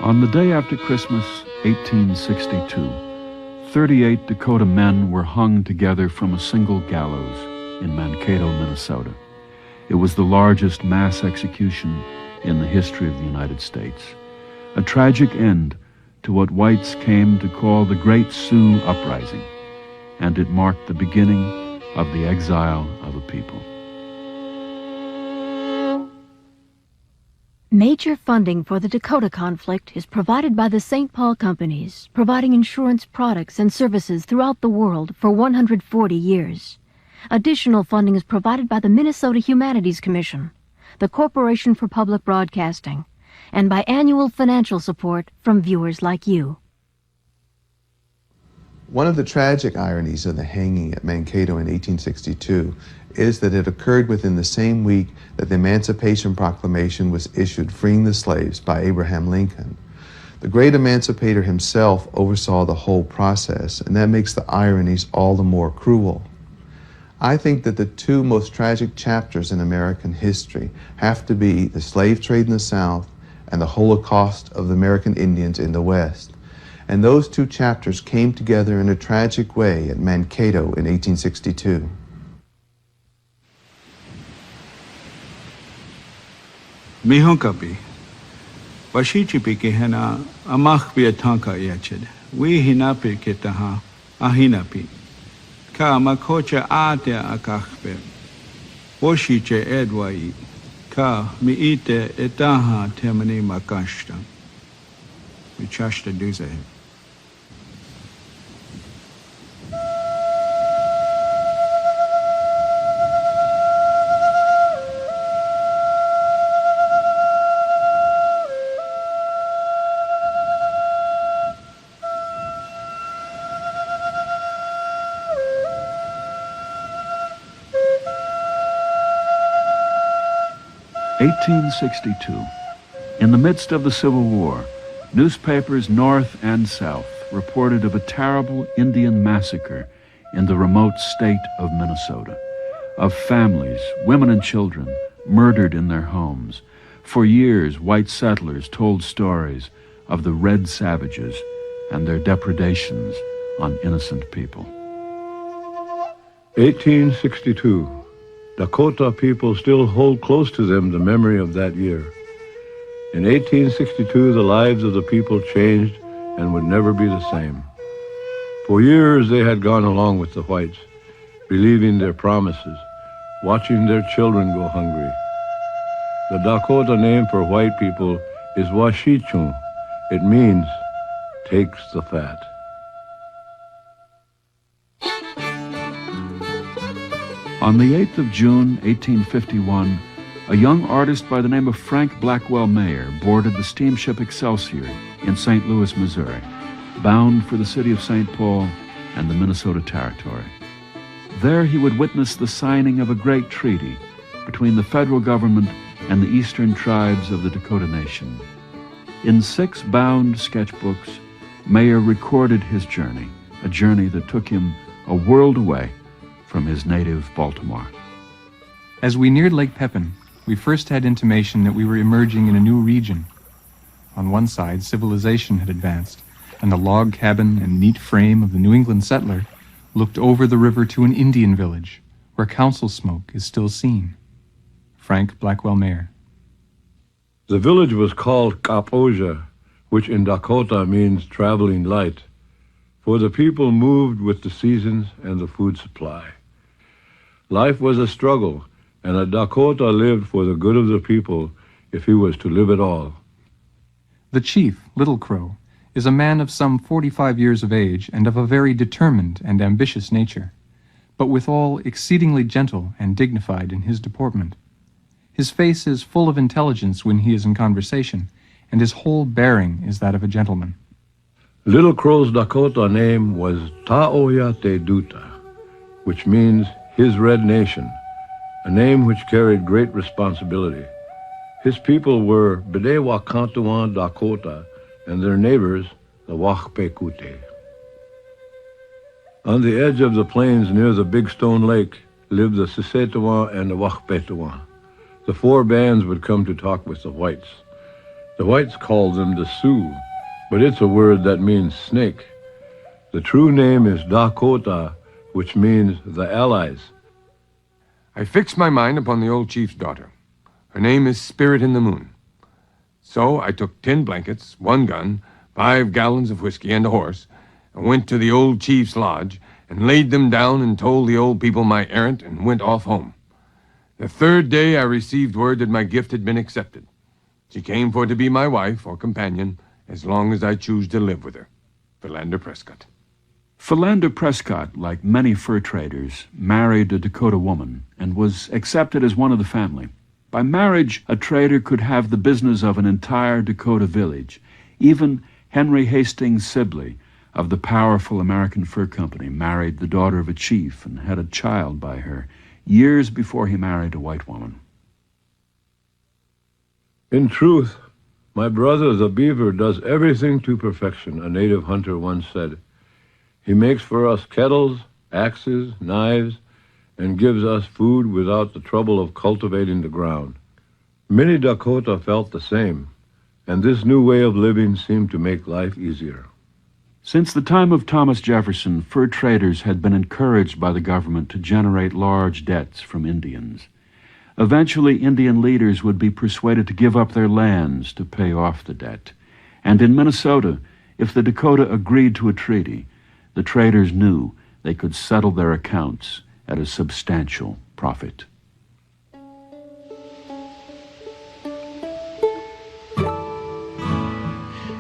On the day after Christmas, 1862, 38 Dakota men were hung together from a single gallows in Mankato, Minnesota. It was the largest mass execution in the history of the United States, a tragic end to what whites came to call the Great Sioux Uprising, and it marked the beginning of the exile of a people. Major funding for the Dakota Conflict is provided by the St. Paul companies, providing insurance products and services throughout the world for 140 years. Additional funding is provided by the Minnesota Humanities Commission, the Corporation for Public Broadcasting, and by annual financial support from viewers like you. One of the tragic ironies of the hanging at Mankato in 1862 is that it occurred within the same week that the Emancipation Proclamation was issued freeing the slaves by Abraham Lincoln. The great emancipator himself oversaw the whole process, and that makes the ironies all the more cruel. I think that the two most tragic chapters in American history have to be the slave trade in the South and the Holocaust of the American Indians in the West. And those two chapters came together in a tragic way at Mankato in 1862. Mihon kapi. Washichi piki hena amach biatanka yachid. We hinapi kitaha ahinapi. Ka makocha ate akachpe. Washiche edwai. Ka miite etaha temani makashta. Michashta duze. 1862. In the midst of the Civil War, newspapers north and south reported of a terrible Indian massacre in the remote state of Minnesota, of families, women and children, murdered in their homes. For years, white settlers told stories of the red savages and their depredations on innocent people. 1862. Dakota people still hold close to them the memory of that year. In 1862, the lives of the people changed and would never be the same. For years, they had gone along with the whites, believing their promises, watching their children go hungry. The Dakota name for white people is Washichun. It means, takes the fat. On the 8th of June, 1851, a young artist by the name of Frank Blackwell Mayer boarded the steamship Excelsior in St. Louis, Missouri, bound for the city of St. Paul and the Minnesota Territory. There he would witness the signing of a great treaty between the federal government and the eastern tribes of the Dakota Nation. In 6 bound sketchbooks, Mayer recorded his journey, a journey that took him a world away from his native Baltimore. As we neared Lake Pepin, we first had intimation that we were emerging in a new region. On one side, civilization had advanced, and the log cabin and neat frame of the New England settler looked over the river to an Indian village, where council smoke is still seen. Frank Blackwell Mayer. The village was called Kapoja, which in Dakota means traveling light, for the people moved with the seasons and the food supply. Life was a struggle, and a Dakota lived for the good of the people if he was to live at all. The chief, Little Crow, is a man of some 45 years of age and of a very determined and ambitious nature, but withal exceedingly gentle and dignified in his deportment. His face is full of intelligence when he is in conversation, and his whole bearing is that of a gentleman. Little Crow's Dakota name was Taoyate Duta, which means his red nation, a name which carried great responsibility. His people were Bedewakantuan Dakota and their neighbors, the Wahpekute. On the edge of the plains near the Big Stone Lake lived the Sisetawan and the Wahpetawan. The 4 bands would come to talk with the whites. The whites called them the Sioux, but it's a word that means snake. The true name is Dakota, which means the Allies. I fixed my mind upon the old chief's daughter. Her name is Spirit in the Moon. So I took 10 blankets, 1 gun, 5 gallons of whiskey, and a horse, and went to the old chief's lodge and laid them down and told the old people my errand and went off home. The 3rd day I received word that my gift had been accepted. She came for to be my wife or companion as long as I choose to live with her. Philander Prescott. Philander Prescott, like many fur traders, married a Dakota woman and was accepted as one of the family. By marriage, a trader could have the business of an entire Dakota village. Even Henry Hastings Sibley of the powerful American Fur Company married the daughter of a chief and had a child by her years before he married a white woman. In truth, my brother the beaver does everything to perfection, a native hunter once said. He makes for us kettles, axes, knives, and gives us food without the trouble of cultivating the ground. Many Dakota felt the same, and this new way of living seemed to make life easier. Since the time of Thomas Jefferson, fur traders had been encouraged by the government to generate large debts from Indians. Eventually, Indian leaders would be persuaded to give up their lands to pay off the debt. And in Minnesota, if the Dakota agreed to a treaty, the traders knew they could settle their accounts at a substantial profit.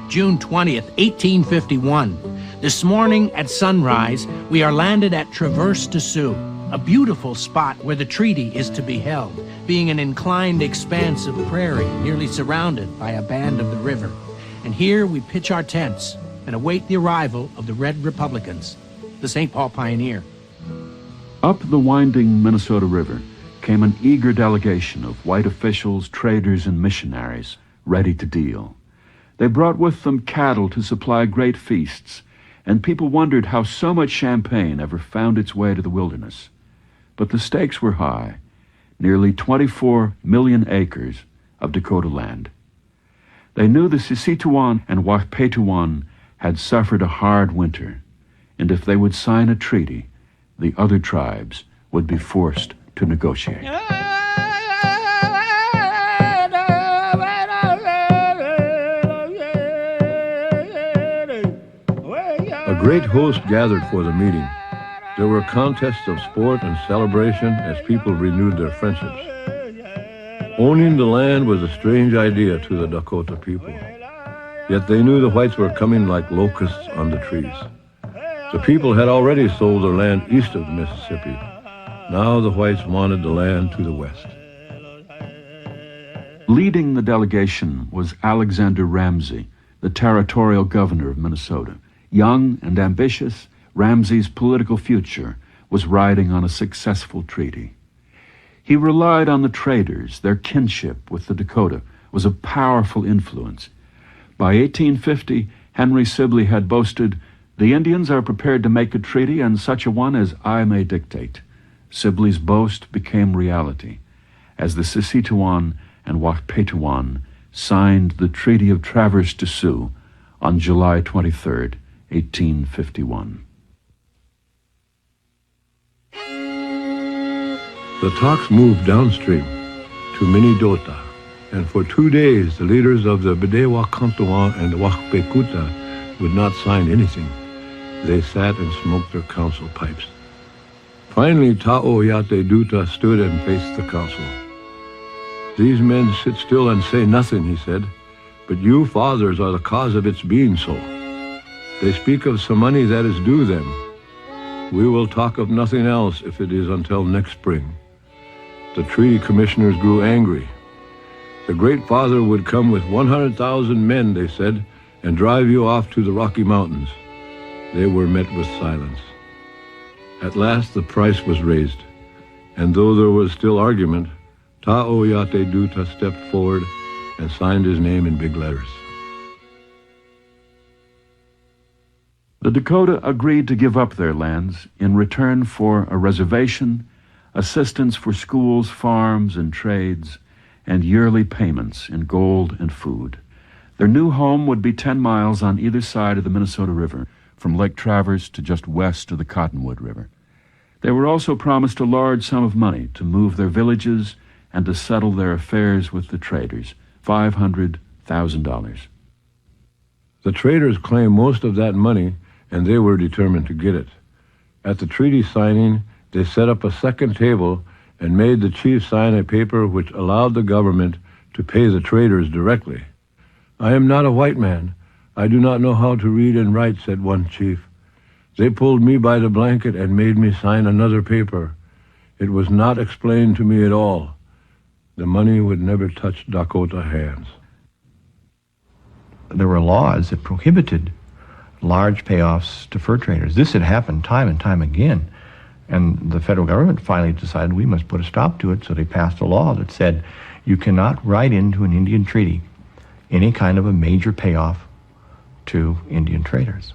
June 20th, 1851. This morning at sunrise, we are landed at Traverse des Sioux, a beautiful spot where the treaty is to be held, being an inclined expanse of prairie nearly surrounded by a band of the river. And here we pitch our tents and await the arrival of the Red Republicans, the St. Paul Pioneer. Up the winding Minnesota River came an eager delegation of white officials, traders, and missionaries ready to deal. They brought with them cattle to supply great feasts, and people wondered how so much champagne ever found its way to the wilderness. But the stakes were high, nearly 24 million acres of Dakota land. They knew the Siskiyouan and Wahpetuan had suffered a hard winter, and if they would sign a treaty, the other tribes would be forced to negotiate. A great host gathered for the meeting. There were contests of sport and celebration as people renewed their friendships. Owning the land was a strange idea to the Dakota people, yet they knew the whites were coming like locusts on the trees. The people had already sold their land east of the Mississippi. Now the whites wanted the land to the west. Leading the delegation was Alexander Ramsey, the territorial governor of Minnesota. Young and ambitious, Ramsey's political future was riding on a successful treaty. He relied on the traders. Their kinship with the Dakota was a powerful influence. By 1850, Henry Sibley had boasted, "The Indians are prepared to make a treaty, and such a one as I may dictate." Sibley's boast became reality as the Siskiyouan and Wahpetuan signed the Treaty of Traverse des Sioux on July 23, 1851. The talks moved downstream to Minnesota, and for 2 days the leaders of the Bedewakantuan and the Wahpekuta would not sign anything. They sat and smoked their council pipes. Finally, Taoyate Duta stood and faced the council. "These men sit still and say nothing," he said, "but you fathers are the cause of its being so. They speak of some money that is due them. We will talk of nothing else if it is until next spring." The treaty commissioners grew angry. The Great Father would come with 100,000 men, they said, and drive you off to the Rocky Mountains. They were met with silence. At last the price was raised, and though there was still argument, Taoyate Duta stepped forward and signed his name in big letters. The Dakota agreed to give up their lands in return for a reservation, assistance for schools, farms, and trades, and yearly payments in gold and food. Their new home would be 10 miles on either side of the Minnesota River, from Lake Traverse to just west of the Cottonwood River. They were also promised a large sum of money to move their villages and to settle their affairs with the traders, $500,000. The traders claimed most of that money, and they were determined to get it. At the treaty signing, they set up a second table and made the chief sign a paper which allowed the government to pay the traders directly. "I am not a white man. I do not know how to read and write," said one chief. "They pulled me by the blanket and made me sign another paper. It was not explained to me at all. The money would never touch Dakota hands." There were laws that prohibited large payoffs to fur traders. This had happened time and time again, and the federal government finally decided we must put a stop to it, so they passed a law that said you cannot write into an Indian treaty any kind of a major payoff to Indian traders.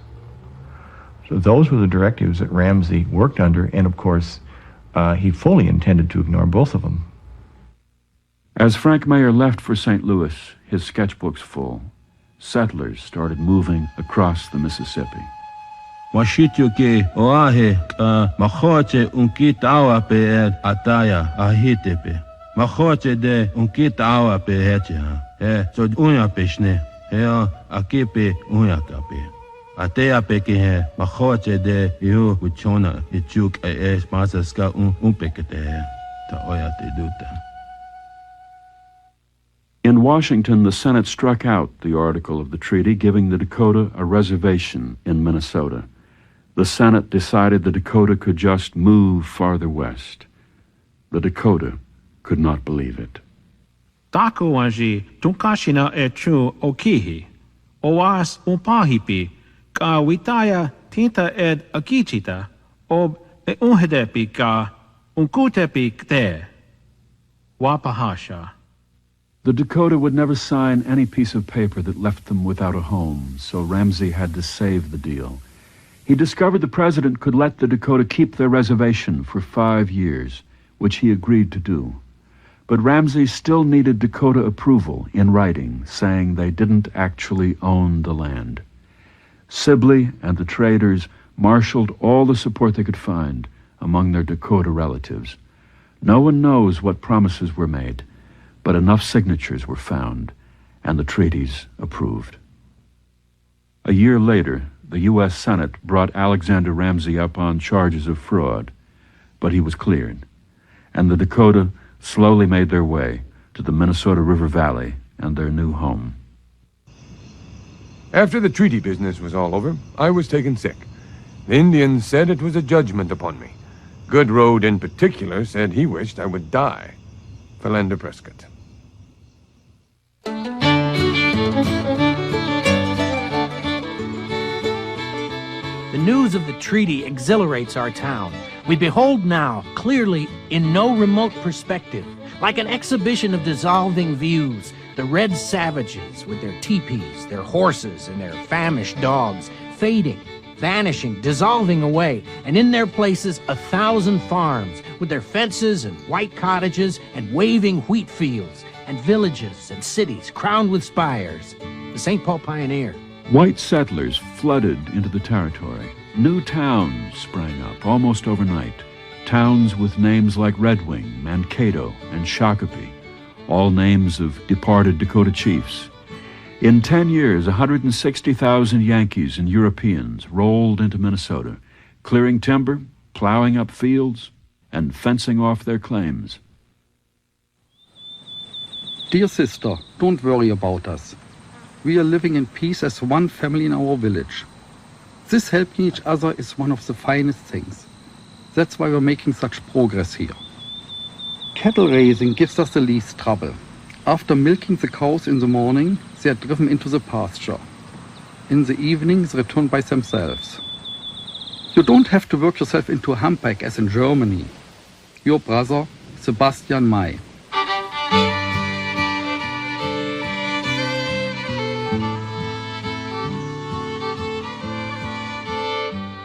So those were the directives that Ramsey worked under, and of course, he fully intended to ignore both of them. As Frank Mayer left for St. Louis, his sketchbooks full, settlers started moving across the Mississippi. Washituke oahe machote unkitawa pe ataya ahitepe. Machote de unkitawa pe hetia. So unya peshne. Akipe unya kape. Atea pe ke machote de yu uchona ichuk es masaska umpekete. Ta oya te duta. In Washington, the Senate struck out the article of the treaty giving the Dakota a reservation in Minnesota. The Senate decided the Dakota could just move farther west. The Dakota could not believe it. Taku wanji tunkashina e chu okihi. Oas umpahipi ka witaya tinta ed akichita ob e unhedepi ka unkutepi te. Wapahasha. The Dakota would never sign any piece of paper that left them without a home, so Ramsey had to save the deal. He discovered the president could let the Dakota keep their reservation for 5 years, which he agreed to do. But Ramsey still needed Dakota approval in writing, saying they didn't actually own the land. Sibley and the traders marshaled all the support they could find among their Dakota relatives. No one knows what promises were made, but enough signatures were found, and the treaties approved. A year later, the U.S. Senate brought Alexander Ramsey up on charges of fraud, but he was cleared, and the Dakota slowly made their way to the Minnesota River Valley and their new home. After the treaty business was all over, I was taken sick. The Indians said it was a judgment upon me. Goodroad in particular said he wished I would die. Philander Prescott. The news of the treaty exhilarates our town. We behold now, clearly, in no remote perspective, like an exhibition of dissolving views, the red savages with their teepees, their horses, and their famished dogs, fading, vanishing, dissolving away, and in their places 1,000 farms with their fences and white cottages and waving wheat fields, and villages and cities crowned with spires. The St. Paul Pioneer. White settlers flooded into the territory. New towns sprang up almost overnight. Towns with names like Red Wing, Mankato, and Shakopee, all names of departed Dakota chiefs. In 10 years, 160,000 Yankees and Europeans rolled into Minnesota, clearing timber, plowing up fields, and fencing off their claims. Dear sister, don't worry about us. We are living in peace as one family in our village. This helping each other is one of the finest things. That's why we're making such progress here. Cattle raising gives us the least trouble. After milking the cows in the morning, they are driven into the pasture. In the evening, they return by themselves. You don't have to work yourself into a humpback as in Germany. Your brother, Sebastian May.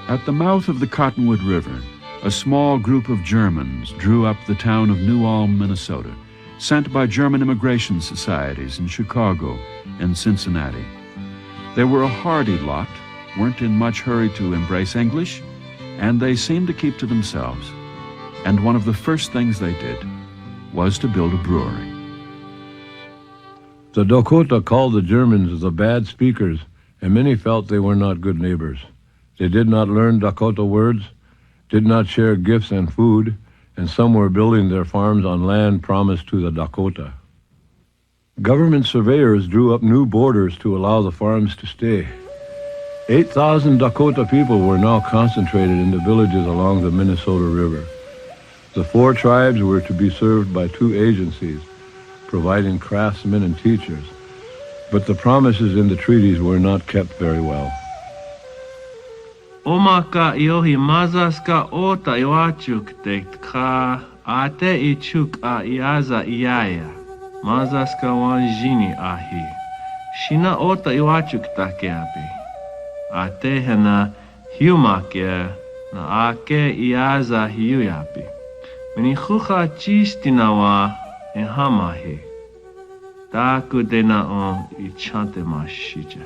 At the mouth of the Cottonwood River, a small group of Germans drew up the town of New Ulm, Minnesota, sent by German immigration societies in Chicago and Cincinnati. They were a hardy lot, weren't in much hurry to embrace English, and they seemed to keep to themselves. And one of the first things they did was to build a brewery. The Dakota called the Germans the bad speakers, and many felt they were not good neighbors. They did not learn Dakota words, did not share gifts and food, and some were building their farms on land promised to the Dakota. Government surveyors drew up new borders to allow the farms to stay. 8,000 Dakota people were now concentrated in the villages along the Minnesota River. The 4 tribes were to be served by 2 agencies, providing craftsmen and teachers, but the promises in the treaties were not kept very well. Omaka iohi mazaska ota iwachuk te ka ate ichuk a iaza iaya. Mazaska wanjini ahi. Shina ota iwachuk takeapi. Ate hena hiumake na ake iaza hiuyapi. Minichucha chistinawa hamahi. Taku dena on ichante mashija.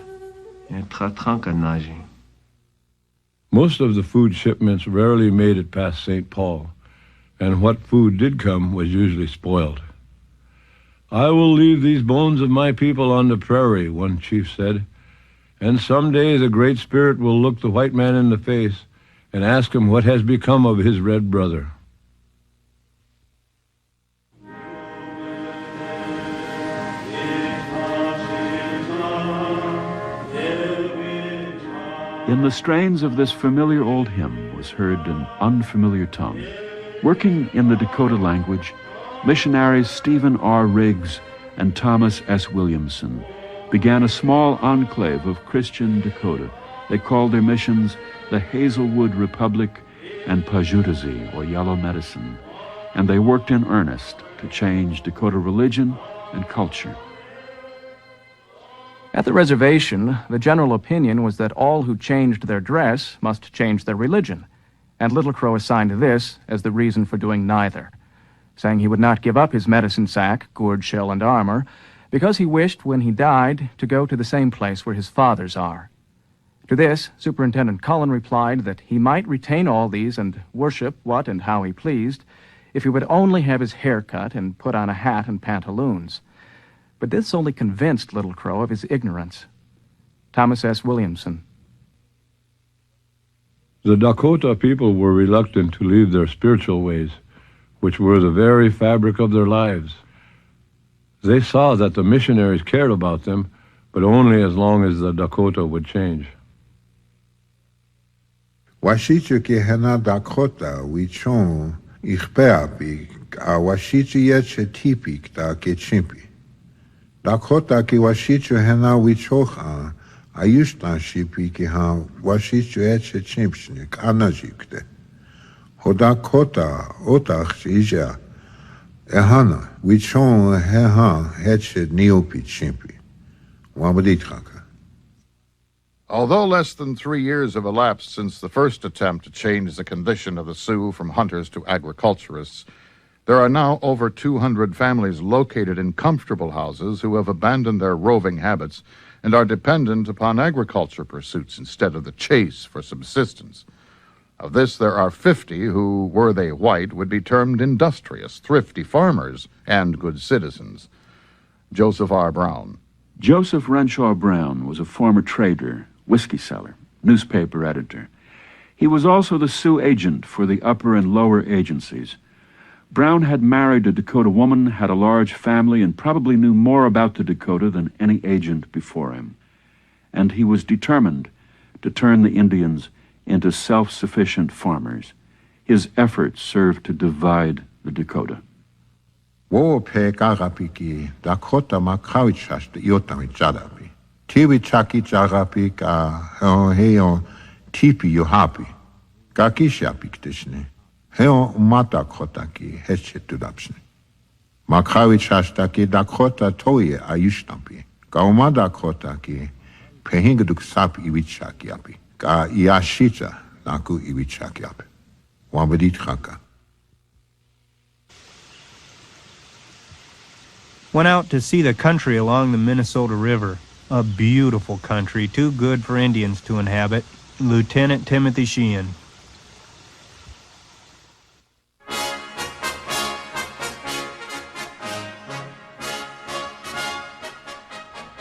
Tratranka naji. Most of the food shipments rarely made it past St. Paul, and what food did come was usually spoiled. "I will leave these bones of my people on the prairie," one chief said, "and someday the Great Spirit will look the white man in the face and ask him what has become of his red brother." In the strains of this familiar old hymn was heard an unfamiliar tongue. Working in the Dakota language, missionaries Stephen R. Riggs and Thomas S. Williamson began a small enclave of Christian Dakota. They called their missions the Hazelwood Republic and Pajutazi, or Yellow Medicine, and they worked in earnest to change Dakota religion and culture. At the reservation, the general opinion was that all who changed their dress must change their religion, and Little Crow assigned this as the reason for doing neither, saying he would not give up his medicine sack, gourd shell, and armor, because he wished, when he died, to go to the same place where his fathers are. To this, Superintendent Cullen replied that he might retain all these and worship what and how he pleased, if he would only have his hair cut and put on a hat and pantaloons. But this only convinced Little Crow of his ignorance. Thomas S. Williamson. The Dakota people were reluctant to leave their spiritual ways, which were the very fabric of their lives. They saw that the missionaries cared about them, but only as long as the Dakota would change. Washichu ki hena Dakota wichon ichpeapi a washichu yeche tipik da ke chimpi. Dakota ki washichu hena wichocha ayushtan shipi ki ha washichu eche chimpshnik anajikte. Ho Dakota otach ija ehana wichon heha heche neopi chimpi. Wabaditraka. Although less than 3 years have elapsed since the first attempt to change the condition of the Sioux from hunters to agriculturists, there are now over 200 families located in comfortable houses who have abandoned their roving habits and are dependent upon agriculture pursuits instead of the chase for subsistence. Of this, there are 50 who, were they white, would be termed industrious, thrifty farmers, and good citizens. Joseph R. Brown. Joseph Renshaw Brown was a former trader, whiskey seller, newspaper editor. He was also the Sioux agent for the upper and lower agencies. Brown had married a Dakota woman, had a large family, and probably knew more about the Dakota than any agent before him. And he was determined to turn the Indians into self-sufficient farmers. His efforts served to divide the Dakota. Wo pe garapiki Dakota makawichas de yotami jadapi. Tiwi chaki jarapi ka heo tipi yohapi. Kakishapi ktishne. Heo mata kotaki hechetudapsne. Makawichas taki Dakota toye ayushtampi. Ka umada kotaki pehingeduk sapi iwichaki api. Ka iashita naku iwichaki api. Wambadit chaka. Went out to see the country along the Minnesota River. A beautiful country, too good for Indians to inhabit. Lieutenant Timothy Sheehan.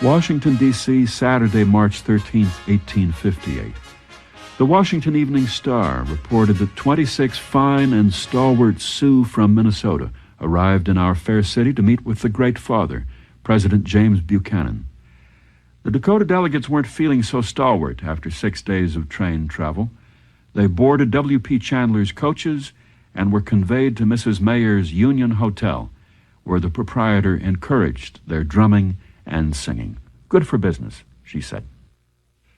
Washington, D.C., Saturday, March 13, 1858. The Washington Evening Star reported that 26 fine and stalwart Sioux from Minnesota arrived in our fair city to meet with the Great Father, President James Buchanan. The Dakota delegates weren't feeling so stalwart after 6 days of train travel. They boarded W.P. Chandler's coaches and were conveyed to Mrs. Mayer's Union Hotel, where the proprietor encouraged their drumming and singing. Good for business, she said.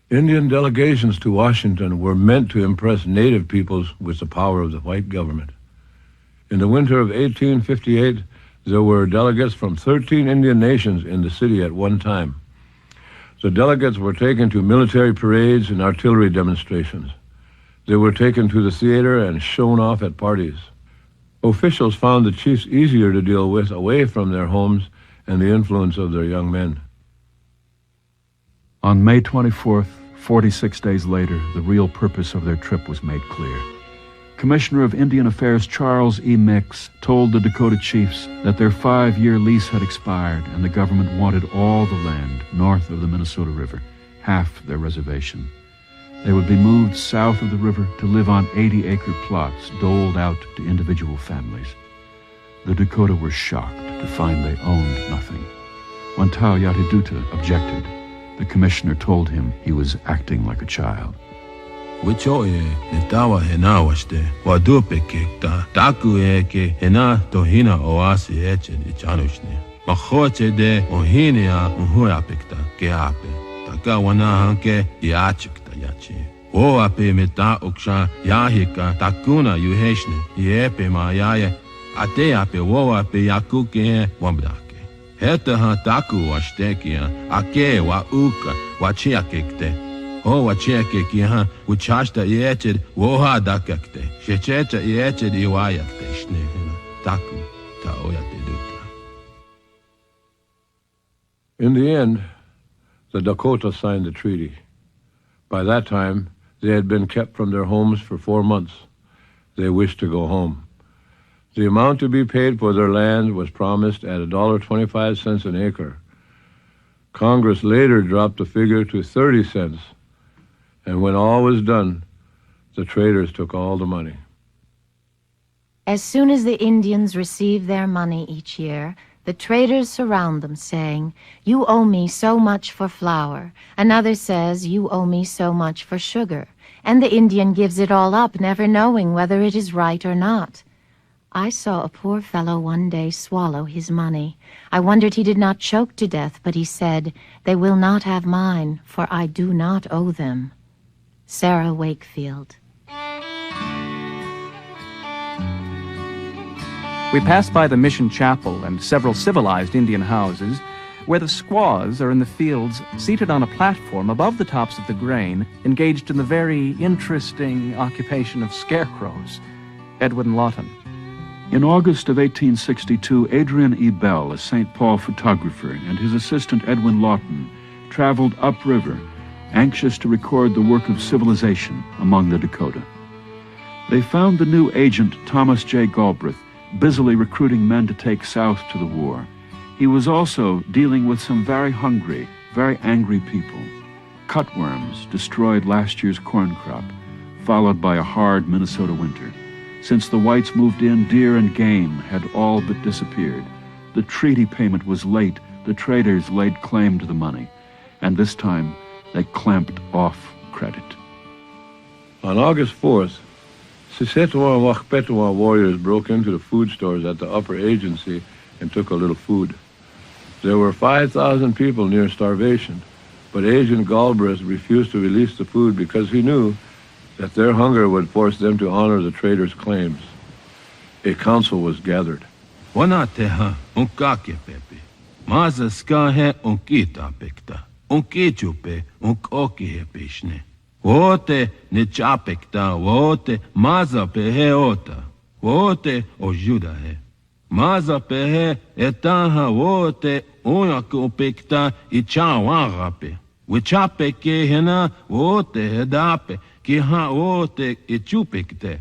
Indian delegations to Washington were meant to impress native peoples with the power of the white government. In the winter of 1858, there were delegates from 13 Indian nations in the city at one time. The delegates were taken to military parades and artillery demonstrations. They were taken to the theater and shown off at parties. Officials found the chiefs easier to deal with away from their homes and the influence of their young men. On May 24th, 46 days later, the real purpose of their trip was made clear. Commissioner of Indian Affairs Charles E. Mix told the Dakota chiefs that their 5-year lease had expired and the government wanted all the land north of the Minnesota River, half their reservation. They would be moved south of the river to live on 80-acre plots doled out to individual families. The Dakota were shocked to find they owned nothing. When Taoyati Duta objected, the commissioner told him he was acting like a child. Wichoe netawa hena washte wadupeke ta taku eke hena tohina oasi eche ichanushne machoche de ohinia unhuapekta keape taka wana hanke iachikta yache o ape meta uksha yahika takuna yuheshne yepe mayaye ate ape wo ape yakuke wambdake heta ha taku washtekia ake wa uka wachiakekte O wacheke kiha uchashta ieched woha dakakte shechecha ieched iwayakte shnehena taku taoyate duta. In the end, the Dakota signed the treaty. By that time, they had been kept from their homes for 4 months. They wished to go home. The amount to be paid for their land was promised at $1.25 an acre. Congress later dropped the figure to 30 cents. And when all was done, the traders took all the money. As soon as the Indians receive their money each year, the traders surround them, saying, "You owe me so much for flour." Another says, "You owe me so much for sugar." And the Indian gives it all up, never knowing whether it is right or not. I saw a poor fellow one day swallow his money. I wondered he did not choke to death, but he said, "They will not have mine, for I do not owe them." Sarah Wakefield. We pass by the mission chapel and several civilized Indian houses, where the squaws are in the fields, seated on a platform above the tops of the grain, engaged in the very interesting occupation of scarecrows. Edwin Lawton. In August of 1862, Adrian E. Bell, a St. Paul photographer, and his assistant Edwin Lawton traveled upriver, anxious to record the work of civilization among the Dakota. They found the new agent, Thomas J. Galbraith, busily recruiting men to take south to the war. He was also dealing with some very hungry, very angry people. Cutworms destroyed last year's corn crop, followed by a hard Minnesota winter. Since the whites moved in, deer and game had all but disappeared. The treaty payment was late. The traders laid claim to the money, and this time they clamped off credit. On August 4th, Sisetwa and Wachpetwa warriors broke into the food stores at the upper agency and took a little food. There were 5,000 people near starvation, but Agent Galbraith refused to release the food because he knew that their hunger would force them to honor the traders' claims. A council was gathered. Wanateha unkake pepe, maza skahe unkita pekta. Unkichupe, unkoki pishne. Wote ne chapekta, wote maza peheota. Wote ojuda he. Maza pehe etaha wote oyaku pekta ichawarape. Wichape ke hena wote hedape ki ha wote ichupekte.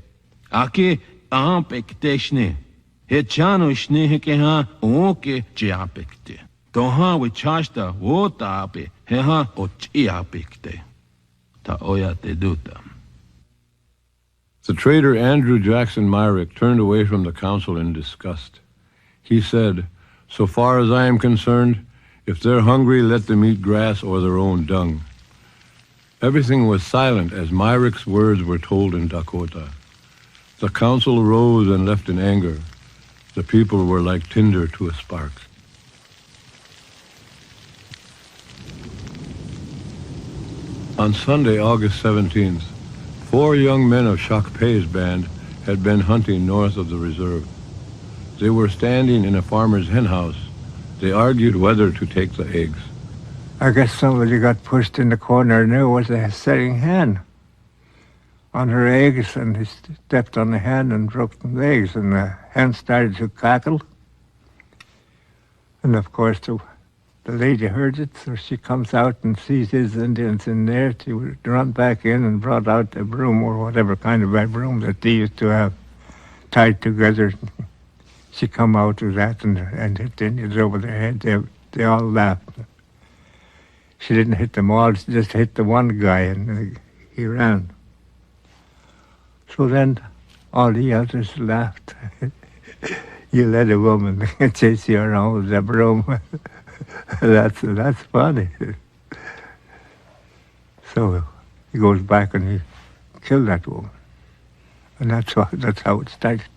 Ake ahampekte shne. Hechano shne hekeha oke chiapekte. Toha wichashta wotape heha ochiapekte. Ta oyate duta. The trader Andrew Jackson Myrick turned away from the council in disgust. He said, "So far as I am concerned, if they're hungry, let them eat grass or their own dung." Everything was silent as Myrick's words were told in Dakota. The council rose and left in anger. The people were like tinder to a spark. On Sunday, August 17th, 4 young men of Shak Pei's band had been hunting north of the reserve. They were standing in a farmer's hen house. They argued whether to take the eggs. I guess somebody got pushed in the corner and there was a setting hen on her eggs, and he stepped on the hen and broke the eggs, and the hen started to cackle. And of course the lady heard it, so she comes out and sees his Indians in there. She would run back in and brought out a broom or whatever kind of a broom that they used to have tied together. She come out with that and hit the Indians over their head. They all laughed. She didn't hit them all, she just hit the one guy, and he ran. So then all the others laughed. You let a woman chase you around with a broom. That's funny. So he goes back and he killed that woman. And that's how it started.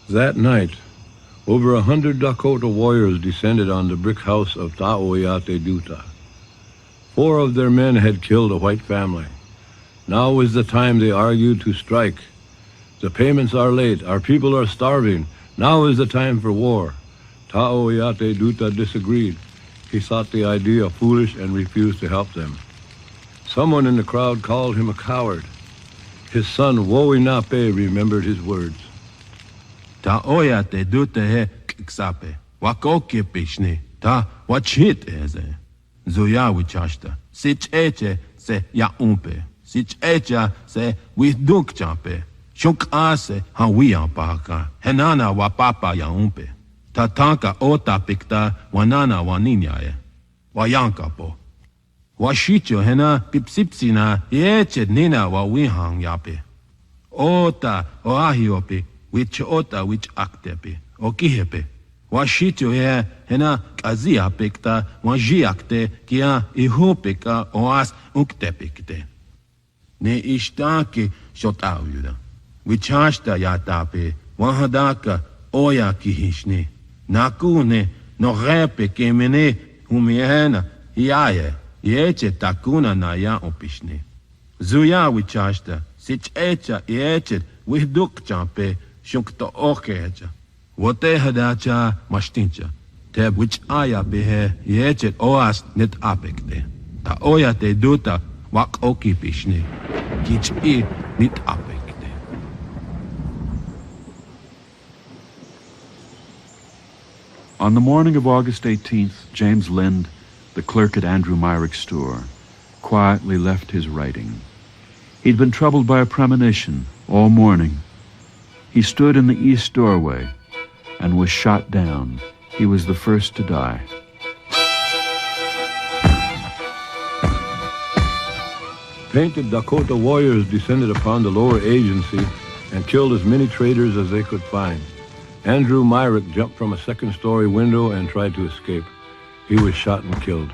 That night, over 100 Dakota warriors descended on the brick house of Taoyate Duta. 4 of their men had killed a white family. Now is the time, they argued, to strike. The payments are late. Our people are starving. Now is the time for war. Taoyate Duta disagreed. He thought the idea foolish and refused to help them. Someone in the crowd called him a coward. His son Woinape remembered his words. Taoyate Duta he ksape. Wakoke pishne. Ta wachit eze. Zoya wichashta. Sich eche se ya umpe. Sich echa se wihduk champe. Shuk ase hawiya paka. Henana wa papa ya umpe. Tatanka ota pikta wanana waninyae. Wayankapo. Washicho hena pipsipsina yeche nina wa wihang yape. Ota oahiope. Which ota which aktepe. Okihepe. Washito he hena kazia pekta wajiakte kia ihopeka oas uktepekte. Ne ishtake shotauda. Wichashta yatape wahadaka oya kihishne. Nakune no repe kemene humiehena iaye. Yeche takuna na ya opishne. Zuya wichashta sich echa yeche wihduk champe shukta okecha. Wote hadacha mashtincha. Teb which aya behe yechet oas net apekte. Ta oya te duta wak oki pishne. Kich I nit apekte. On the morning of August 18th, James Lind, the clerk at Andrew Myrick's store, quietly left his writing. He'd been troubled by a premonition all morning. He stood in the east doorway and was shot down. He was the first to die. Painted Dakota warriors descended upon the lower agency and killed as many traders as they could find. Andrew Myrick jumped from a second-story window and tried to escape. He was shot and killed.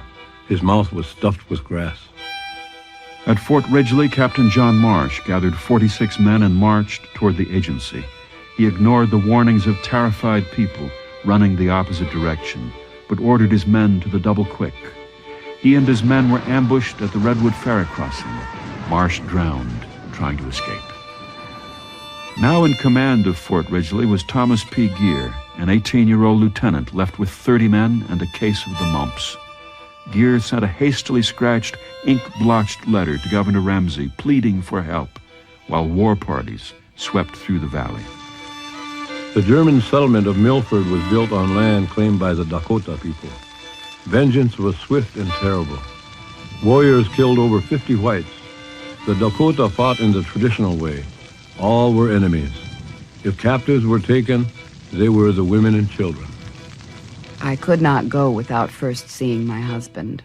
His mouth was stuffed with grass. At Fort Ridgely, Captain John Marsh gathered 46 men and marched toward the agency. He ignored the warnings of terrified people running the opposite direction, but ordered his men to the double quick. He and his men were ambushed at the Redwood Ferry crossing. Marsh drowned trying to escape. Now in command of Fort Ridgely was Thomas P. Gear, an 18-year-old lieutenant left with 30 men and a case of the mumps. Gear sent a hastily scratched, ink-blotched letter to Governor Ramsey pleading for help, while war parties swept through the valley. The German settlement of Milford was built on land claimed by the Dakota people. Vengeance was swift and terrible. Warriors killed over 50 whites. The Dakota fought in the traditional way. All were enemies. If captives were taken, they were the women and children. I could not go without first seeing my husband.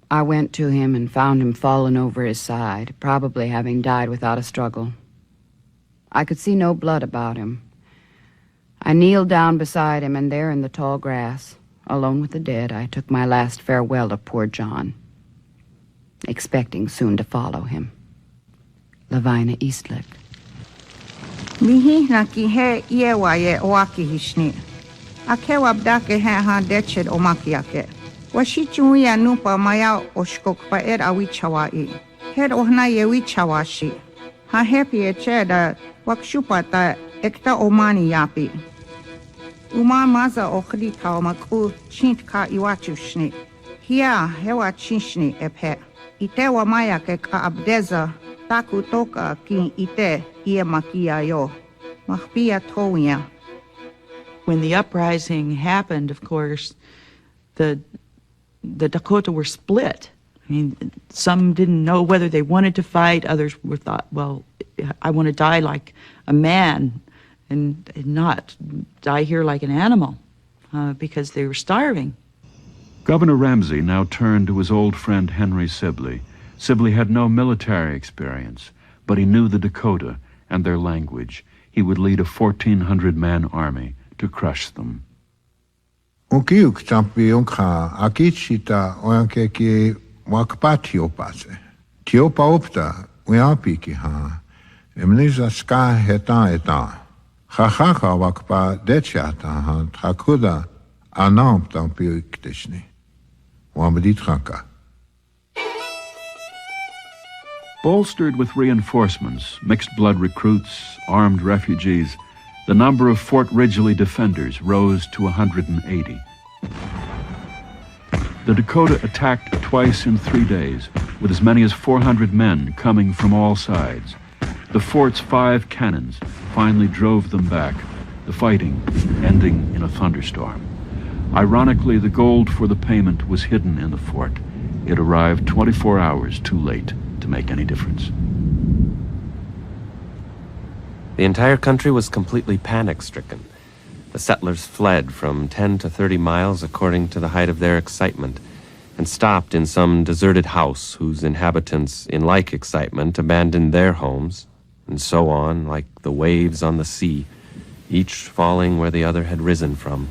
I went to him and found him fallen over his side, probably having died without a struggle. I could see no blood about him. I kneeled down beside him, and there in the tall grass, alone with the dead, I took my last farewell of poor John, expecting soon to follow him. Lavina Eastlick. Mihi na ki he iewa ye oaki hishni. Ake wabdake he ha deched omakiake. Washichuia nupa maya oshkok pa awichawai. Head ohna ye wichawashi. Ha happy e cheda wakshupata ekta omani yapi. Uma maza okhrita omaku chint ka iwachushni. Hia hewa chinshni epe. Ite maya ke ka abdeza taku toka ki ite ie makia yo. Mahpia toia. When the uprising happened, of course, the Dakota were split. I mean, some didn't know whether they wanted to fight. Others were thought, well, I want to die like a man and not die here like an animal because they were starving. Governor Ramsey now turned to his old friend Henry Sibley. Sibley had no military experience, but he knew the Dakota and their language. He would lead a 1,400-man army to crush them. Ukiuk champi unka akichita oyanke ki wakpa tiopase. Tiopa opta uyapi ki ha. Emniza ska heta eta. Chachaka wakpa dechiata ha trakuda anam tampi uktishni. Wambadit chaka. Bolstered with reinforcements, mixed-blood recruits, armed refugees, the number of Fort Ridgely defenders rose to 180. The Dakota attacked twice in 3 days, with as many as 400 men coming from all sides. The fort's 5 cannons finally drove them back, the fighting ending in a thunderstorm. Ironically, the gold for the payment was hidden in the fort. It arrived 24 hours too late to make any difference. The entire country was completely panic-stricken. The settlers fled from 10 to 30 miles according to the height of their excitement, and stopped in some deserted house whose inhabitants, in like excitement, abandoned their homes, and so on, like the waves on the sea, each falling where the other had risen from.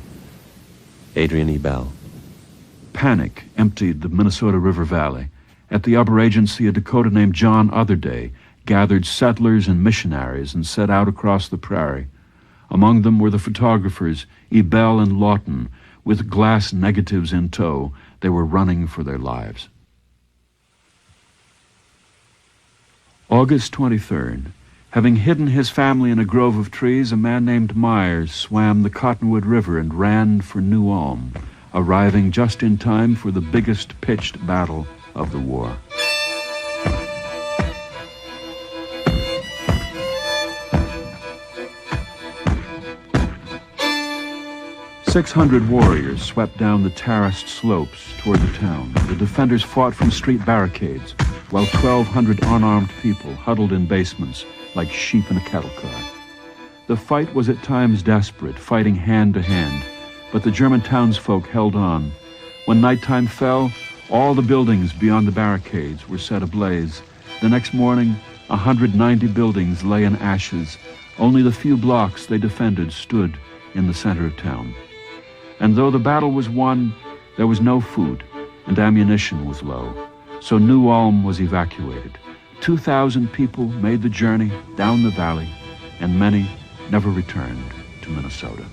Adrian E. Bell. Panic emptied the Minnesota River Valley. At the upper agency, a Dakota named John Otherday gathered settlers and missionaries and set out across the prairie. Among them were the photographers Ebell and Lawton. With glass negatives in tow, they were running for their lives. August 23rd. Having hidden his family in a grove of trees, a man named Myers swam the Cottonwood River and ran for New Ulm, arriving just in time for the biggest pitched battle of the war. "600 warriors swept down the terraced slopes toward the town. The defenders fought from street barricades, while 1,200 unarmed people huddled in basements like sheep in a cattle car. The fight was at times desperate, fighting hand to hand, but the German townsfolk held on. When nighttime fell, all the buildings beyond the barricades were set ablaze. The next morning, 190 buildings lay in ashes. Only the few blocks they defended stood in the center of town. And though the battle was won, there was no food, and ammunition was low. So New Ulm was evacuated. 2,000 people made the journey down the valley, and many never returned to Minnesota.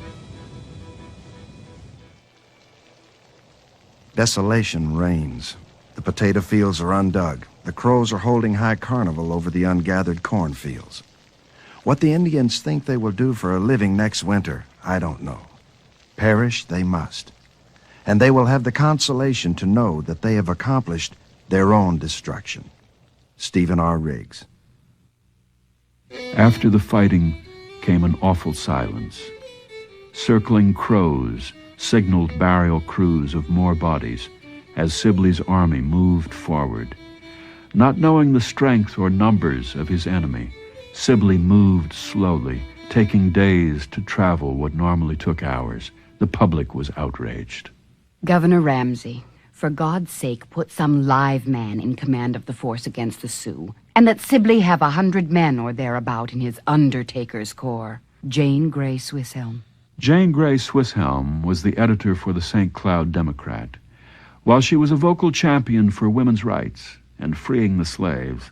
Desolation reigns. The potato fields are undug. The crows are holding high carnival over the ungathered cornfields. What the Indians think they will do for a living next winter, I don't know. Perish they must. And they will have the consolation to know that they have accomplished their own destruction. Stephen R. Riggs. After the fighting came an awful silence. Circling crows signaled burial crews of more bodies as Sibley's army moved forward. Not knowing the strength or numbers of his enemy, Sibley moved slowly, taking days to travel what normally took hours. The public was outraged. Governor Ramsey, for God's sake, put some live man in command of the force against the Sioux, and let Sibley have 100 men or thereabout in his Undertaker's Corps. Jane Grey Swisshelm. Jane Grey Swisshelm was the editor for the St. Cloud Democrat. While she was a vocal champion for women's rights and freeing the slaves,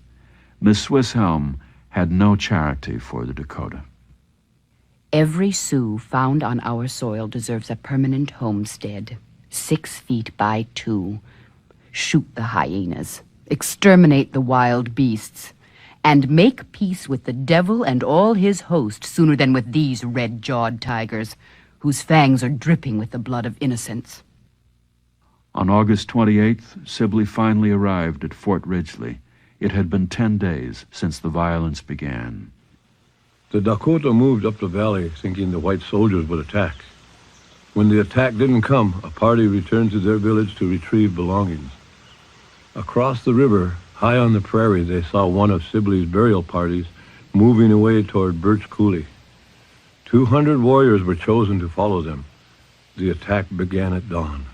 Miss Swisshelm had no charity for the Dakota. Every Sioux found on our soil deserves a permanent homestead, 6 feet by 2. Shoot the hyenas, exterminate the wild beasts, and make peace with the devil and all his host sooner than with these red-jawed tigers, whose fangs are dripping with the blood of innocents. On August 28th, Sibley finally arrived at Fort Ridgely. It had been 10 days since the violence began. The Dakota moved up the valley thinking the white soldiers would attack. When the attack didn't come, a party returned to their village to retrieve belongings. Across the river, high on the prairie, they saw one of Sibley's burial parties moving away toward Birch Coulee. 200 warriors were chosen to follow them. The attack began at dawn.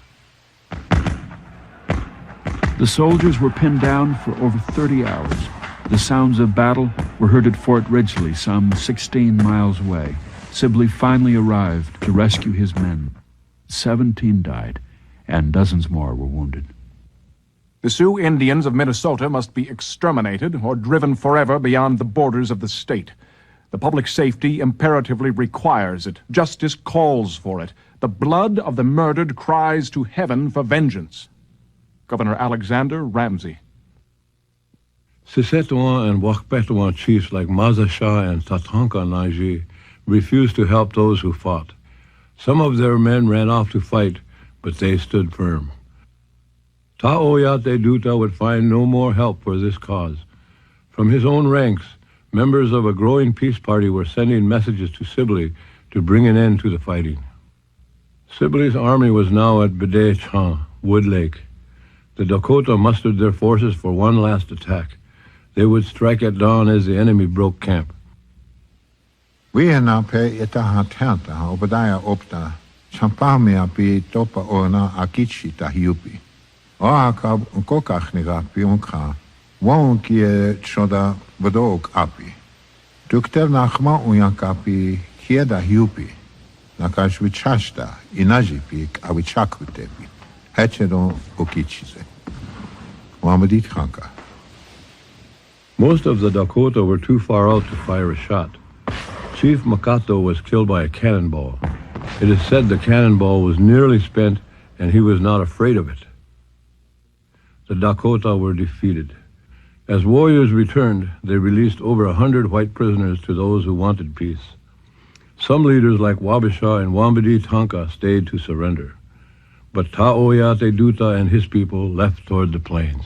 The soldiers were pinned down for over 30 hours. The sounds of battle were heard at Fort Ridgely, some 16 miles away. Sibley finally arrived to rescue his men. 17 died, and dozens more were wounded. The Sioux Indians of Minnesota must be exterminated or driven forever beyond the borders of the state. The public safety imperatively requires it. Justice calls for it. The blood of the murdered cries to heaven for vengeance. Governor Alexander Ramsey. Sisetouan and Wakpetouan chiefs like Maza Shah and Tatanka Naji refused to help those who fought. Some of their men ran off to fight, but they stood firm. Taoyate Duta would find no more help for this cause. From his own ranks, members of a growing peace party were sending messages to Sibley to bring an end to the fighting. Sibley's army was now at Bede Chan, Wood Lake. The Dakota mustered their forces for one last attack. They would strike at dawn as the enemy broke camp. We are now pay ita hatanta obadaya opta champamia pi topa ona akichi ta hiupi. Oaka kokach nigapi unka won kie choda vodok api. Dukter nachma unyankapi kieda hiupi. Nakashvichashta inajipi avichakutepi. Hechedon okichize. Wamadit Khanka. Most of the Dakota were too far out to fire a shot. Chief Makato was killed by a cannonball. It is said the cannonball was nearly spent and he was not afraid of it. The Dakota were defeated. As warriors returned, they released over 100 white prisoners to those who wanted peace. Some leaders like Wabisha and Wambadi Tanka stayed to surrender. But Taoyate Duta and his people left toward the plains.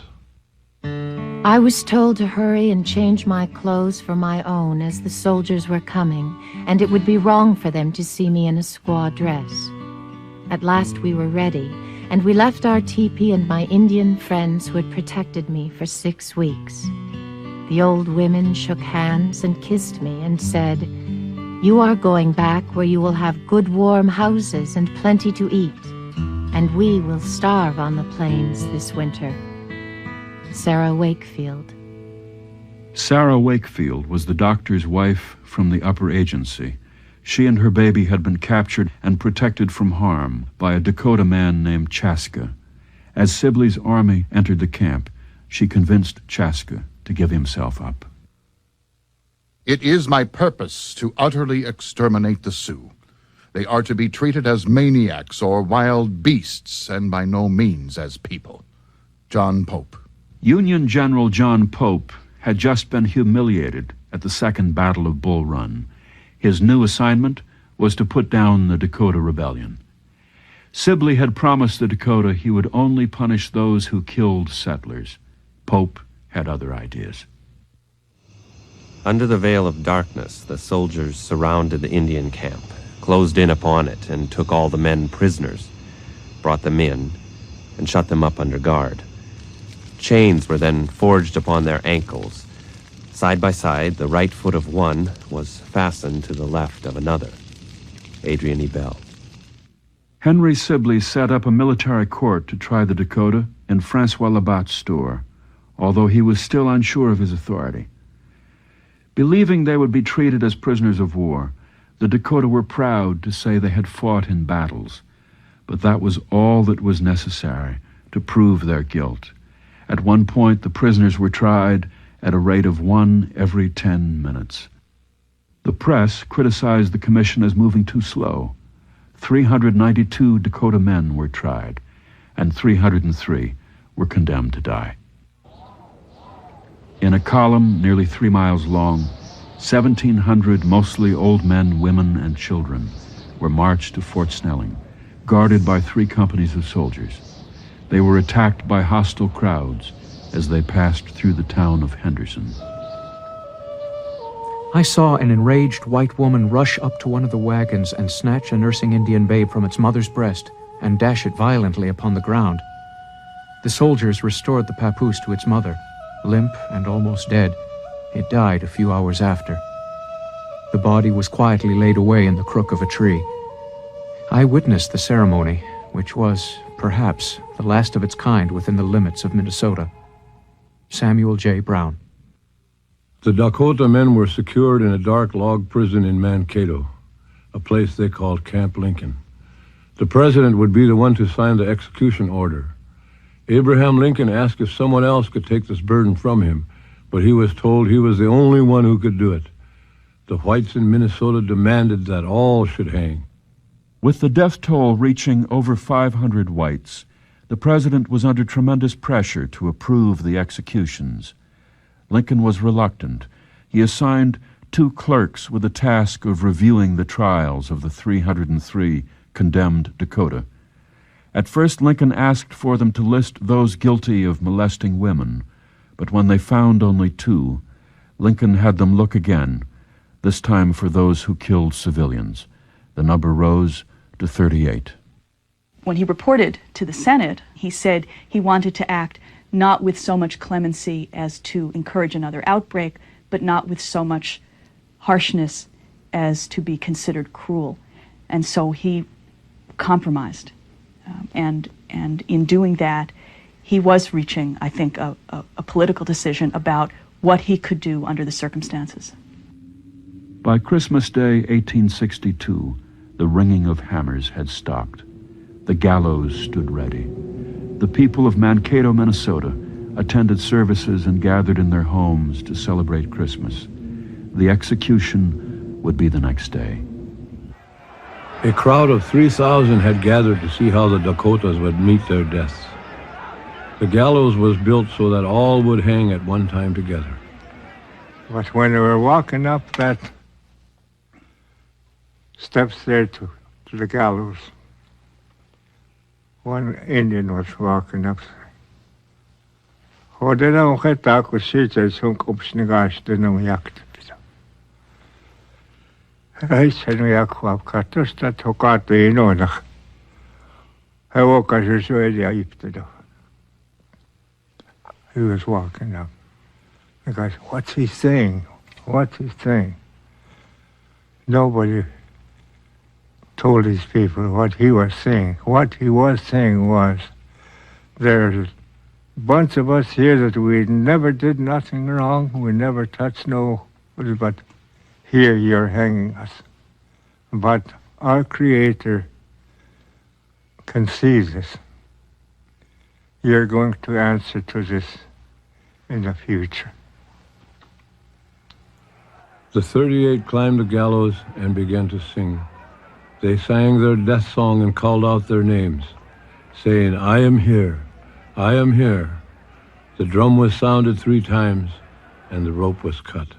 I was told to hurry and change my clothes for my own as the soldiers were coming, and it would be wrong for them to see me in a squaw dress. At last we were ready, and we left our teepee and my Indian friends who had protected me for 6 weeks. The old women shook hands and kissed me and said, "You are going back where you will have good warm houses and plenty to eat, and we will starve on the plains this winter." Sarah Wakefield. Sarah Wakefield was the doctor's wife from the upper agency. She and her baby had been captured and protected from harm by a Dakota man named Chaska. As Sibley's army entered the camp, she convinced Chaska to give himself up. It is my purpose to utterly exterminate the Sioux. They are to be treated as maniacs or wild beasts, and by no means as people. John Pope. Union General John Pope had just been humiliated at the Second Battle of Bull Run. His new assignment was to put down the Dakota Rebellion. Sibley had promised the Dakota he would only punish those who killed settlers. Pope had other ideas. Under the veil of darkness, the soldiers surrounded the Indian camp, closed in upon it, and took all the men prisoners, brought them in, and shut them up under guard. Chains were then forged upon their ankles. Side by side, the right foot of one was fastened to the left of another. Adrian E. Bell. Henry Sibley set up a military court to try the Dakota in Francois Labat's store, although he was still unsure of his authority. Believing they would be treated as prisoners of war, the Dakota were proud to say they had fought in battles, but that was all that was necessary to prove their guilt. At one point, the prisoners were tried at a rate of 1 every 10 minutes. The press criticized the commission as moving too slow. 392 Dakota men were tried, and 303 were condemned to die. In a column nearly 3 miles long, 1,700 mostly old men, women, and children were marched to Fort Snelling, guarded by 3 companies of soldiers. They were attacked by hostile crowds as they passed through the town of Henderson. I saw an enraged white woman rush up to one of the wagons and snatch a nursing Indian babe from its mother's breast and dash it violently upon the ground. The soldiers restored the papoose to its mother. Limp and almost dead, it died a few hours after. The body was quietly laid away in the crook of a tree. I witnessed the ceremony, which was, perhaps, the last of its kind within the limits of Minnesota. Samuel J. Brown. The Dakota men were secured in a dark log prison in Mankato, a place they called Camp Lincoln. The president would be the one to sign the execution order. Abraham Lincoln asked if someone else could take this burden from him, but he was told he was the only one who could do it. The whites in Minnesota demanded that all should hang. With the death toll reaching over 500 whites, the president was under tremendous pressure to approve the executions. Lincoln was reluctant. He assigned 2 clerks with the task of reviewing the trials of the 303 condemned Dakota. At first, Lincoln asked for them to list those guilty of molesting women, but when they found only 2, Lincoln had them look again, this time for those who killed civilians. The number rose to 38. When he reported to the Senate, he said he wanted to act not with so much clemency as to encourage another outbreak, but not with so much harshness as to be considered cruel. And so he compromised. And in doing that, he was reaching, I think, a political decision about what he could do under the circumstances. By Christmas Day, 1862, the ringing of hammers had stopped. The gallows stood ready. The people of Mankato, Minnesota, attended services and gathered in their homes to celebrate Christmas. The execution would be the next day. A crowd of 3,000 had gathered to see how the Dakotas would meet their deaths. The gallows was built so that all would hang at one time together. But when they were walking up that steps there to the gallows, one Indian was walking up. He was walking up. The guy said, "What's he saying? What's he saying?" Nobody told these people what he was saying. What he was saying was, there's a bunch of us here that we never did nothing wrong, we never touched nobody, but here you're hanging us. But our Creator can see this. You're going to answer to this in the future. The 38 climbed the gallows and began to sing. They sang their death song and called out their names, saying, "I am here, I am here." The drum was sounded 3 times, and the rope was cut.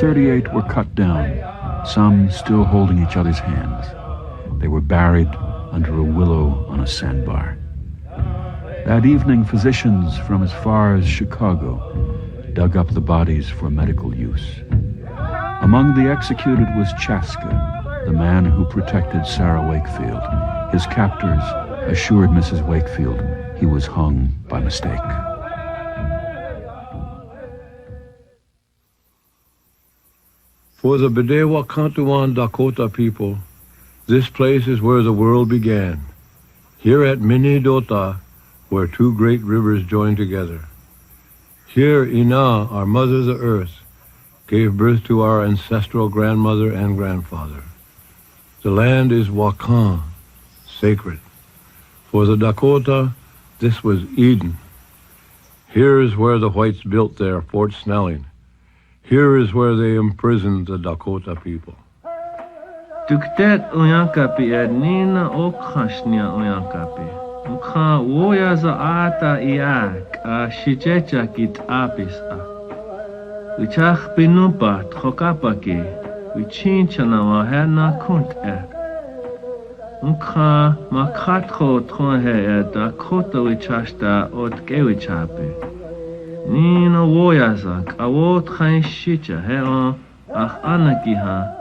38 were cut down, some still holding each other's hands. They were buried under a willow on a sandbar. That evening, physicians from as far as Chicago dug up the bodies for medical use. Among the executed was Chaska, the man who protected Sarah Wakefield. His captors assured Mrs. Wakefield he was hung by mistake. For the Bedewa Kantuan Dakota people, this place is where the world began. Here at Minnesota, where two great rivers join together. Here Ina, our mother the earth, gave birth to our ancestral grandmother and grandfather. The land is Wakan, sacred. For the Dakota, this was Eden. Here is where the whites built their Fort Snelling. Here is where they imprisoned the Dakota people. Duktet uyankapi ednina okashnia uyankapi. Ukha woya za ata iak a shichecha kit apis a. Uchach pinupa trokapaki. Uchinchana wa hena kunt e. Ukha makatro tronhe e Dakota wichashta ot kewichapi. Nina woya za kawot khain shicha he on ach anakiha.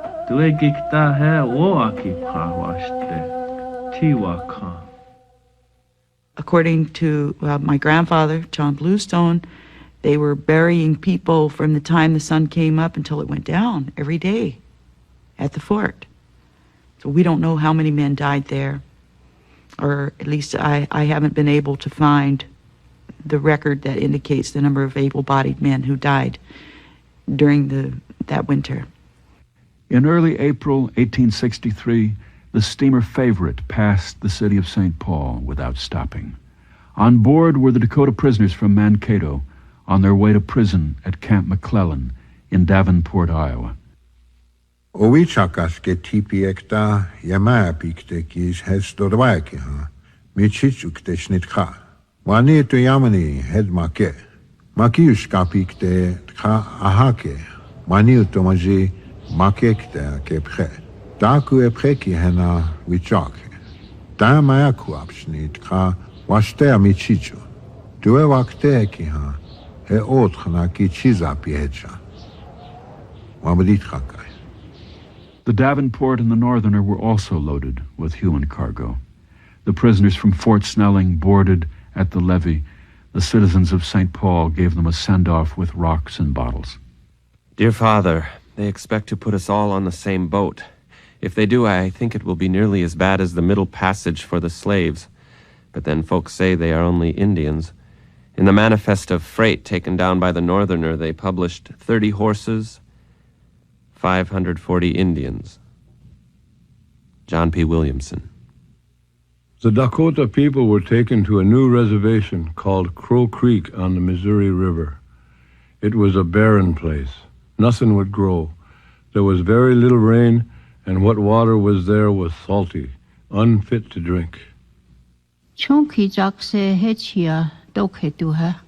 According to my grandfather, John Bluestone, they were burying people from the time the sun came up until it went down every day at the fort. So we don't know how many men died there, or at least I haven't been able to find the record that indicates the number of able-bodied men who died during that winter. In early April 1863, the steamer Favorite passed the city of St. Paul without stopping. On board were the Dakota prisoners from Mankato on their way to prison at Camp McClellan in Davenport, Iowa. Ovichakaske tipiekta yamapiktekis hestodvaikiha, michichuktechnitcha. Wani to Yamani hedmake, makiuskapikte tcha ahake, mani utomaji makekte kepre. Daku epreki hena wichake. Da mayaku abschnit ka washtea michichu. Due wakte kiha he otchna ki chiza piecha. Wabadit chakai. The Davenport and the Northerner were also loaded with human cargo. The prisoners from Fort Snelling boarded at the levee. The citizens of St. Paul gave them a send-off with rocks and bottles. Dear Father, they expect to put us all on the same boat. If they do, I think it will be nearly as bad as the Middle Passage for the slaves. But then folks say they are only Indians. In the manifest of freight taken down by the Northerner, they published 30 horses, 540 Indians. John P. Williamson. The Dakota people were taken to a new reservation called Crow Creek on the Missouri River. It was a barren place. Nothing would grow. There was very little rain, and what water was there was salty, unfit to drink. Chonki jakse hechia dokhetuha.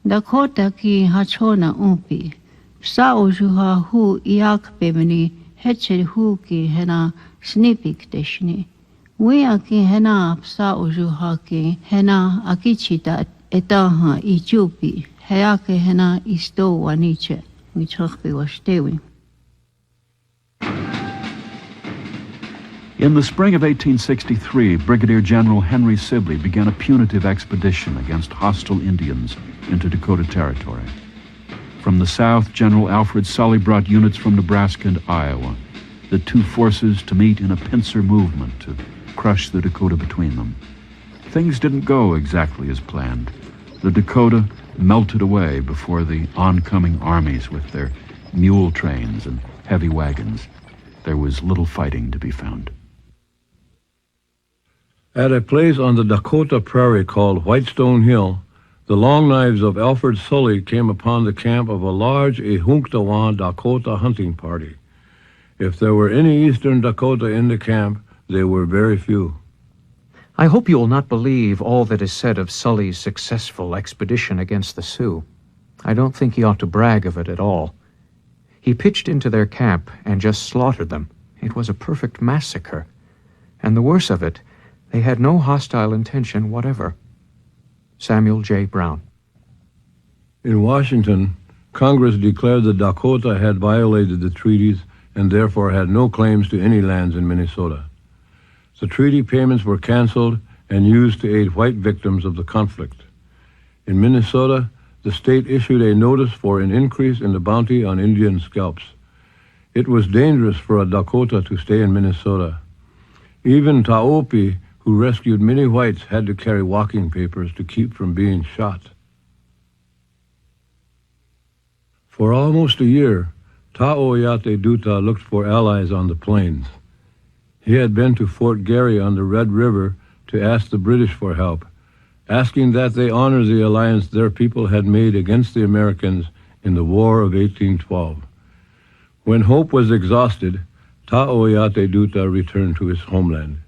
Dakota ki hachona umpi. Saujuha hu iak bemini heche hu ki hena snipik deshni. Wea ki hena saujuha ki hena akichita etaha ichupi. Heake hena isto waniche. We was stewing. In the spring of 1863, Brigadier General Henry Sibley began a punitive expedition against hostile Indians into Dakota Territory. From the south, General Alfred Sully brought units from Nebraska and Iowa, the two forces to meet in a pincer movement to crush the Dakota between them. Things didn't go exactly as planned. The Dakota melted away before the oncoming armies with their mule trains and heavy wagons. There was little fighting to be found. At a place on the Dakota Prairie called Whitestone Hill, the Long Knives of Alfred Sully came upon the camp of a large Ehunktawan Dakota hunting party. If there were any Eastern Dakota in the camp, they were very few. I hope you will not believe all that is said of Sully's successful expedition against the Sioux. I don't think he ought to brag of it at all. He pitched into their camp and just slaughtered them. It was a perfect massacre. And the worst of it, they had no hostile intention whatever. Samuel J. Brown. In Washington, Congress declared that Dakota had violated the treaties and therefore had no claims to any lands in Minnesota. The treaty payments were canceled and used to aid white victims of the conflict. In Minnesota, the state issued a notice for an increase in the bounty on Indian scalps. It was dangerous for a Dakota to stay in Minnesota. Even Taopi, who rescued many whites, had to carry walking papers to keep from being shot. For almost a year, Taoyate Duta looked for allies on the plains. He had been to Fort Garry on the Red River to ask the British for help, asking that they honor the alliance their people had made against the Americans in the War of 1812. When hope was exhausted, Taoyate Duta returned to his homeland.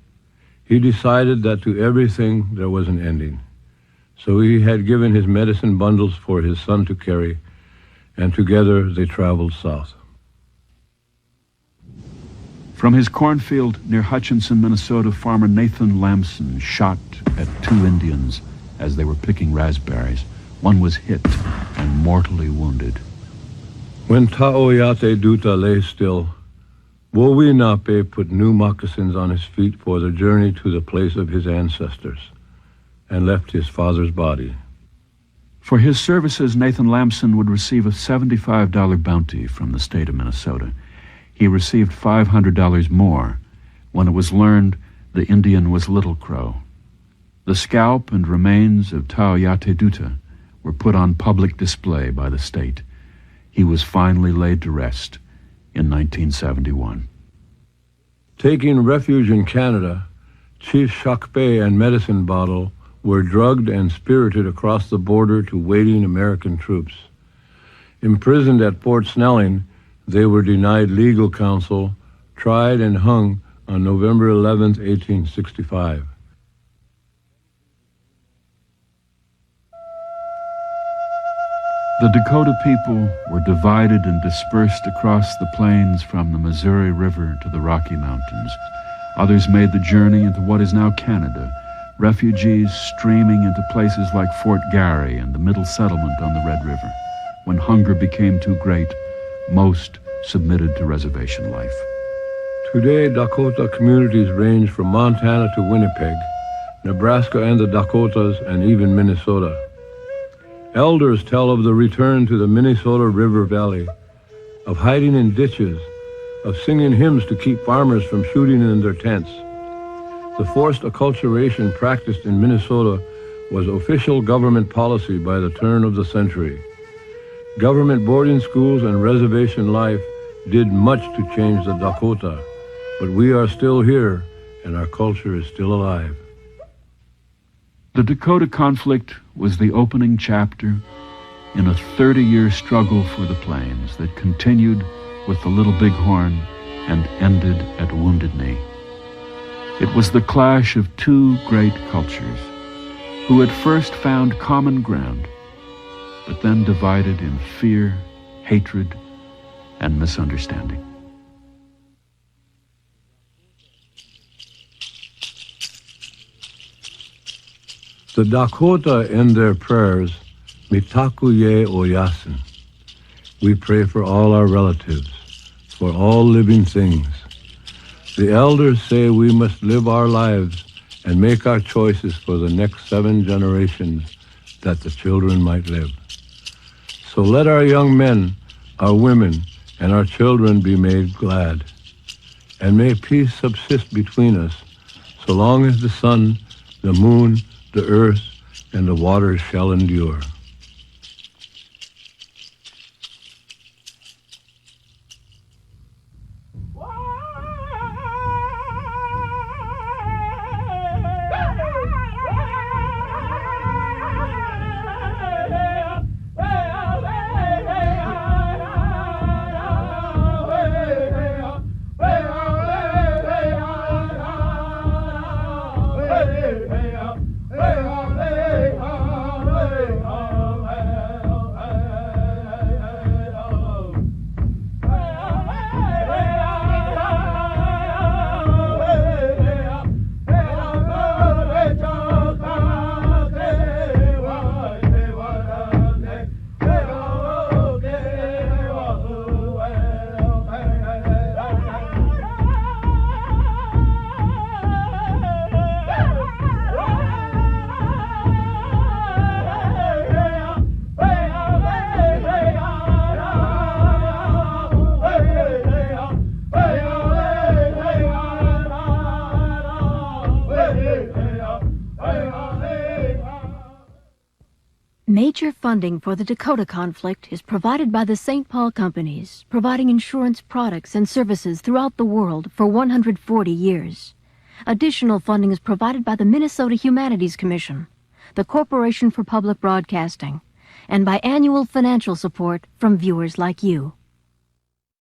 He decided that to everything there was an ending. So he had given his medicine bundles for his son to carry, and together they traveled south. From his cornfield near Hutchinson, Minnesota, farmer Nathan Lamson shot at 2 Indians as they were picking raspberries. One was hit and mortally wounded. When Taoyate Duta lay still, Wowinape put new moccasins on his feet for the journey to the place of his ancestors and left his father's body. For his services, Nathan Lamson would receive a $75 bounty from the state of Minnesota. He received $500 more when it was learned the Indian was Little Crow. The scalp and remains of Taoyate Duta were put on public display by the state. He was finally laid to rest in 1971. Taking refuge in Canada, Chief Shakpe and Medicine Bottle were drugged and spirited across the border to waiting American troops. Imprisoned at Fort Snelling, they were denied legal counsel, tried and hung on November 11, 1865. The Dakota people were divided and dispersed across the plains from the Missouri River to the Rocky Mountains. Others made the journey into what is now Canada, refugees streaming into places like Fort Garry and the Middle Settlement on the Red River. When hunger became too great, most submitted to reservation life. Today, Dakota communities range from Montana to Winnipeg, Nebraska and the Dakotas, and even Minnesota. Elders tell of the return to the Minnesota River Valley, of hiding in ditches, of singing hymns to keep farmers from shooting in their tents. The forced acculturation practiced in Minnesota was official government policy by the turn of the century. Government boarding schools and reservation life did much to change the Dakota, but we are still here and our culture is still alive. The Dakota Conflict was the opening chapter in a 30-year struggle for the plains that continued with the Little Bighorn and ended at Wounded Knee. It was the clash of 2 great cultures who had first found common ground, but then divided in fear, hatred, and misunderstanding. The Dakota end their prayers, Mitakuye Oyasin. We pray for all our relatives, for all living things. The elders say we must live our lives and make our choices for the next 7 generations that the children might live. So let our young men, our women, and our children be made glad. And may peace subsist between us, so long as the sun, the moon, the earth, and the waters shall endure. Major funding for the Dakota Conflict is provided by the St. Paul Companies, providing insurance products and services throughout the world for 140 years. Additional funding is provided by the Minnesota Humanities Commission, the Corporation for Public Broadcasting, and by annual financial support from viewers like you.